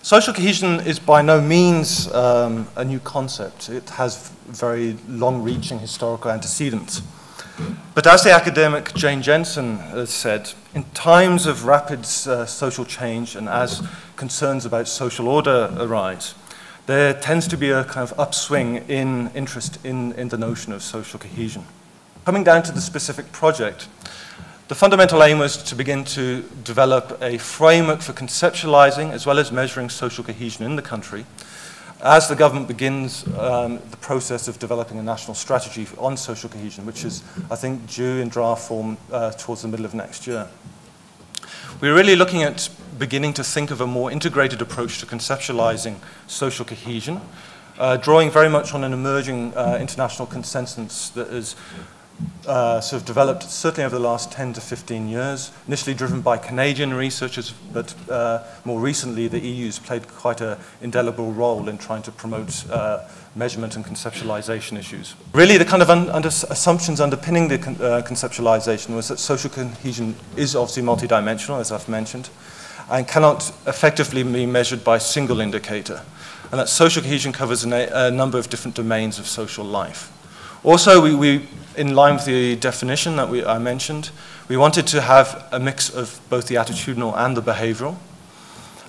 Social cohesion is by no means a new concept. It has very long-reaching historical antecedents. But as the academic Jane Jensen has said, in times of rapid social change and as concerns about social order arise, there tends to be a kind of upswing in interest in the notion of social cohesion. Coming down to the specific project, the fundamental aim was to begin to develop a framework for conceptualizing as well as measuring social cohesion in the country as the government begins the process of developing a national strategy on social cohesion, which is, I think, due in draft form towards the middle of next year. We're really looking at beginning to think of a more integrated approach to conceptualizing social cohesion, drawing very much on an emerging international consensus that is sort of developed certainly over the last 10 to 15 years, initially driven by Canadian researchers, but more recently the EU's played quite an indelible role in trying to promote measurement and conceptualization issues. Really the kind of assumptions underpinning the conceptualization was that social cohesion is obviously multidimensional, as I've mentioned, and cannot effectively be measured by a single indicator, and that social cohesion covers a number of different domains of social life. Also, we in line with the definition that I mentioned, we wanted to have a mix of both the attitudinal and the behavioral.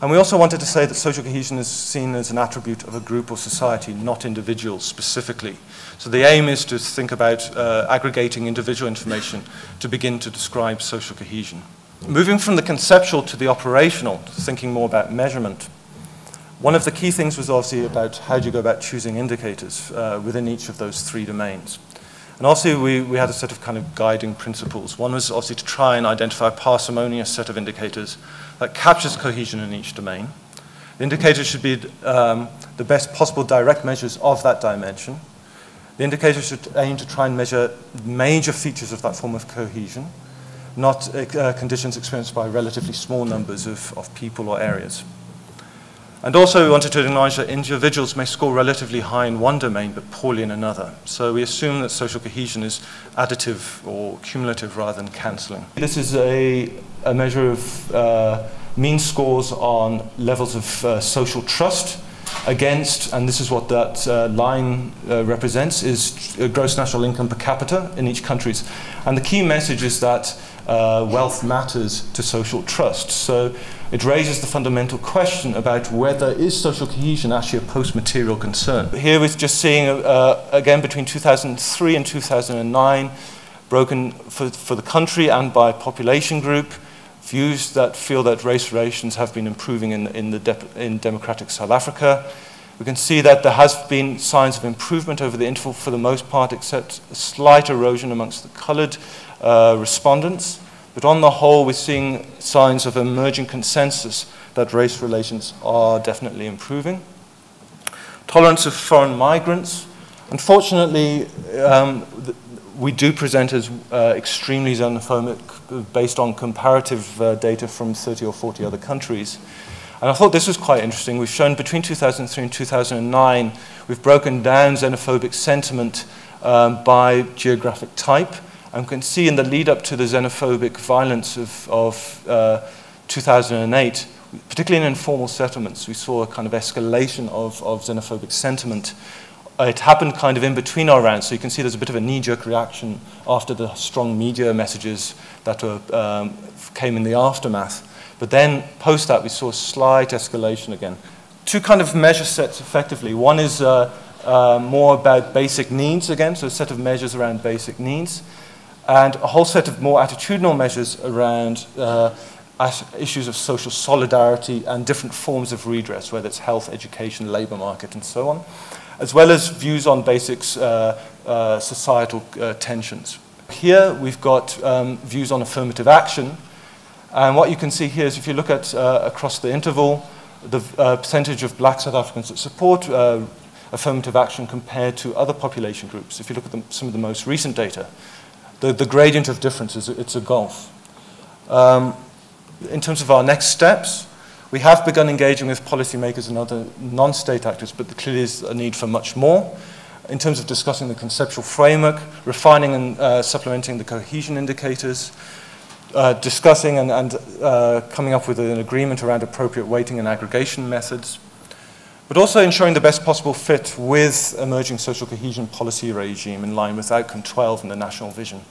And we also wanted to say that social cohesion is seen as an attribute of a group or society, not individuals specifically. So the aim is to think about aggregating individual information to begin to describe social cohesion. Moving from the conceptual to the operational, thinking more about measurement, one of the key things was obviously about how do you go about choosing indicators within each of those three domains. And also we had a set of kind of guiding principles. One was obviously to try and identify a parsimonious set of indicators that captures cohesion in each domain. The indicators should be the best possible direct measures of that dimension. The indicators should aim to try and measure major features of that form of cohesion, not conditions experienced by relatively small numbers of people or areas. And also we wanted to acknowledge that individuals may score relatively high in one domain but poorly in another. So we assume that social cohesion is additive or cumulative rather than cancelling. This is a measure of mean scores on levels of social trust against, and this is what that line represents, is gross national income per capita in each country. And the key message is that wealth matters to social trust. So it raises the fundamental question about whether is social cohesion actually a post-material concern. Here we're just seeing, again, between 2003 and 2009, broken for the country and by population group, views that feel that race relations have been improving in democratic South Africa. We can see that there has been signs of improvement over the interval for the most part, except a slight erosion amongst the coloured respondents. But on the whole, we're seeing signs of emerging consensus that race relations are definitely improving. Tolerance of foreign migrants. Unfortunately, we do present as extremely xenophobic based on comparative data from 30 or 40 other countries. And I thought this was quite interesting. We've shown between 2003 and 2009, we've broken down xenophobic sentiment by geographic type. And we can see in the lead up to the xenophobic violence of 2008, particularly in informal settlements, we saw a kind of escalation of xenophobic sentiment. It happened kind of in between our rounds, so you can see there's a bit of a knee-jerk reaction after the strong media messages that came in the aftermath. But then, post that, we saw a slight escalation again. Two kind of measure sets, effectively. One is more about basic needs, again, so a set of measures around basic needs, and a whole set of more attitudinal measures around issues of social solidarity and different forms of redress, whether it's health, education, labour market, and so on, as well as views on basic societal tensions. Here we've got views on affirmative action, and what you can see here is if you look at across the interval, the percentage of black South Africans that support affirmative action compared to other population groups. If you look at some of the most recent data, the gradient of difference is it's a gulf. In terms of our next steps, we have begun engaging with policymakers and other non-state actors, but there clearly is a need for much more in terms of discussing the conceptual framework, refining and supplementing the cohesion indicators, discussing and coming up with an agreement around appropriate weighting and aggregation methods, but also ensuring the best possible fit with emerging social cohesion policy regime in line with outcome 12 in the national vision.